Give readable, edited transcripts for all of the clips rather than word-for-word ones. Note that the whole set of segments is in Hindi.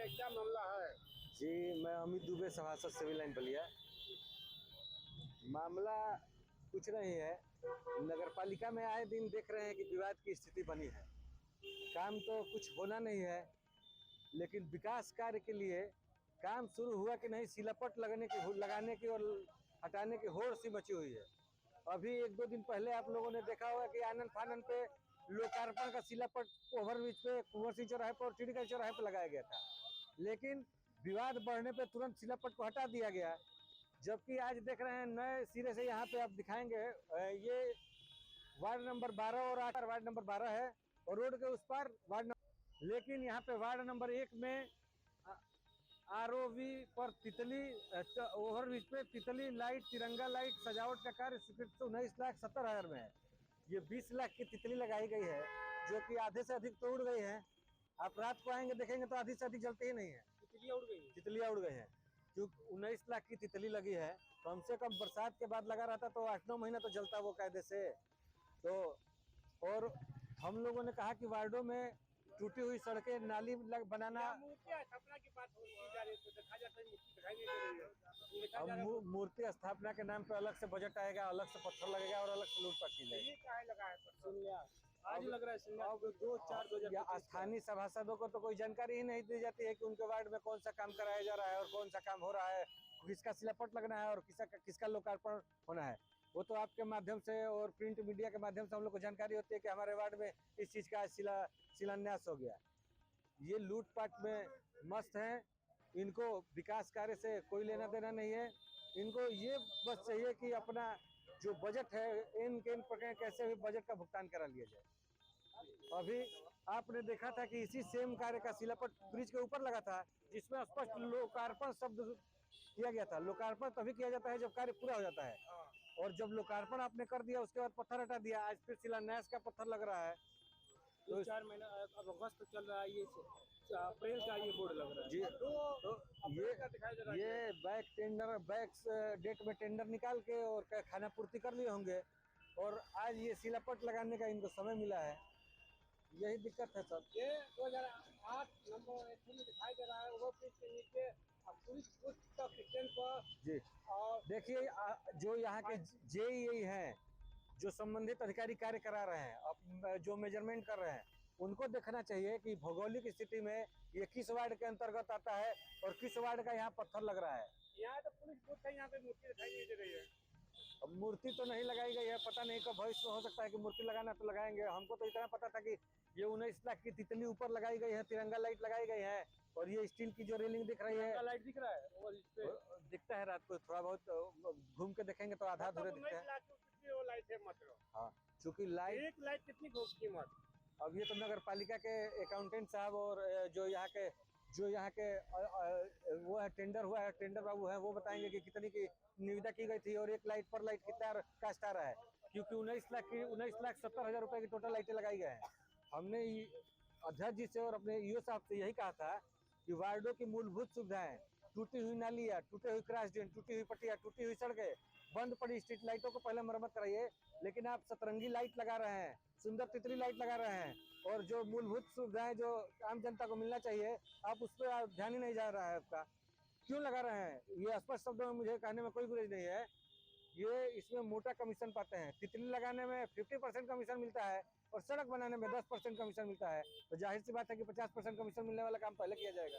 क्या मामला है? जी, मैं अमित दुबे, सभासद सिविल लाइन बलिया। मामला कुछ नहीं है, नगर पालिका में आए दिन देख रहे हैं कि विवाद की स्थिति बनी है। काम तो कुछ होना नहीं है, लेकिन विकास कार्य के लिए काम शुरू हुआ कि नहीं, सिलापट लगाने की और हटाने की होड़ सी मची हुई है। अभी 1-2 दिन पहले आप लोगों ने देखा होगा कि आनन फानन पे लोकार्पण का सिलापट ओवरब्रिज पे, कुंवर सिंह चौराहे पर और चिड़िका चौराहे पर लगाया गया था, लेकिन विवाद बढ़ने पे तुरंत सिलापट को हटा दिया गया। जबकि आज देख रहे हैं नए सिरे से, यहाँ पे आप दिखाएंगे, ये वार्ड नंबर 12 और 8 वार्ड नंबर 12 है और रोड के उस पार वार्ड नंबर, लेकिन यहाँ पे वार्ड नंबर 1 में आरओवी पर तितली ओवरब्रिज पे तितली लाइट, तिरंगा लाइट सजावट का कार्य स्वीकृत 19,70,000 में है। ये 20 लाख की तितली लगाई गई है, जो कि आधे से अधिक तो उड़ गई है। आप रात को आएंगे देखेंगे तो आधी से अधिक जलती ही नहीं है, तितलियां उड़ गई हैं। क्योंकि 19 लाख की तितली लगी है, कम से कम बरसात के बाद लगा रहता तो 8-9 महीना तो जलता वो कायदे से। तो और हम लोगों ने कहा कि वार्डों में टूटी हुई सड़कें, नाली बनाना। स्थापना की बात की जा रही है तो देखा जाता है मूर्ति दिखाई नहीं दे रही है। मूर्ति स्थापना के नाम पे अलग से बजट आएगा, अलग से पत्थर लगेगा और अलग से लूटपाट की जाएगी। ये काहे लगा है पत्थर? आज लग रहा है शिमला 2-4 स्थानीय सभासदों को तो कोई जानकारी ही नहीं दी जाती है कि उनके वार्ड में कौन सा काम कराया जा रहा है और कौन सा काम हो रहा है, किसका सिलापट लगना है और किसका लोकार्पण होना है। वो तो आपके माध्यम से और प्रिंट मीडिया के माध्यम से हम लोग को जानकारी होती है कि हमारे वार्ड में इस चीज का शिलान्यास हो गया। ये लूटपाट में मस्त हैं, इनको विकास कार्य से कोई लेना देना नहीं है। इनको ये बस चाहिए कि अपना जो बजट है, इन प्रकार कैसे भी बजट का भुगतान करा लिया जाए। अभी आपने देखा था कि इसी सेम कार्य का सिलापट ब्रिज के ऊपर लगा था, जिसमें स्पष्ट लोकार्पण शब्द किया गया था। लोकार्पण तभी किया जाता है जब कार्य पूरा हो जाता है, और जब लोकार्पण आपने कर दिया उसके बाद पत्थर हटा दिया, आज फिर शिलान्यास का पत्थर लग रहा है। तो 4 महीना अब अगस्त तक चल रहा है, ये अप्रैल का ये बोर्ड लग रहा है जी। तो ये बैक डेट में टेंडर निकाल के और खाना पूर्ति कर लिए होंगे, और आज ये सिलापट लगाने का इनको समय मिला है। यही दिक्कत है सर। ये 2008 नंबर में दिखाई दे रहा है, वो ब्रिज के नीचे पुलिस पर जी। और देखिए, जो यहाँ के जेईई हैं, जो संबंधित अधिकारी कार्य करा रहे हैं, अब जो मेजरमेंट कर रहे हैं, उनको देखना चाहिए कि भौगोलिक स्थिति में ये किस वार्ड के अंतर्गत आता है और किस वार्ड का यहाँ पत्थर लग रहा है। यहाँ तो पुलिस बूथ है, यहाँ पे मूर्ति दिखाई नहीं दे रही है। अब मूर्ति तो नहीं लगाई गई है, पता नहीं कब भविष्य में हो सकता है कि मूर्ति लगाना तो लगाएंगे। हमको तो इतना पता था कि ये 19 लाख की तितली ऊपर लगाई गई है, तिरंगा लाइट लगाई गई है, और ये स्टील की जो रेलिंग दिख रही है, लाइट दिख रहा है, वो दिखता है रात को थोड़ा बहुत घूम के देखेंगे तो आधा अधूरे दिखता है। वो लाइट है मतलब। हाँ, चूँकि लाइट कितनी कीमत? अब ये तो नगर पालिका के अकाउंटेंट साहब और जो यहाँ के वो है, टेंडर हुआ है, टेंडर बाबू है, वो बताएंगे कि कितनी की निविदा की गई थी और एक लाइट पर लाइट कितना कास्ट आ रहा है। क्योंकि 19,70,000 रुपए की टोटल लाइटें लगाई गए हैं। हमने अध्यक्ष जी से और अपने ईओ साहब से यही कहा था कि वार्डों की मूलभूत सुविधाएं, टूटी हुई नालियाँ, टूटे हुई क्रॉस ड्रेन, टूटी हुई पट्टियाँ, टूटी हुई सड़कें, बंद पड़ी स्ट्रीट लाइटों को पहले मरम्मत कराइए। लेकिन आप सतरंगी लाइट लगा रहे हैं, सुंदर तितली लाइट लगा रहे हैं, और जो मूलभूत सुविधाएं जो आम जनता को मिलना चाहिए, आप उस पर ध्यान ही नहीं जा रहा है। आपका क्यों लगा रहे हैं? ये स्पष्ट शब्दों में मुझे कहने में कोई गुरेज नहीं है। ये इसमें मोटा कमीशन पाते हैं। तितली लगाने में 50% कमीशन मिलता है और सड़क बनाने में 10% कमीशन मिलता है। तो जाहिर सी बात है कि 50% कमीशन मिलने वाला काम पहले किया जाएगा।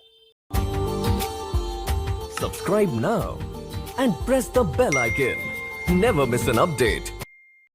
Subscribe now and press the bell icon. Never miss an update.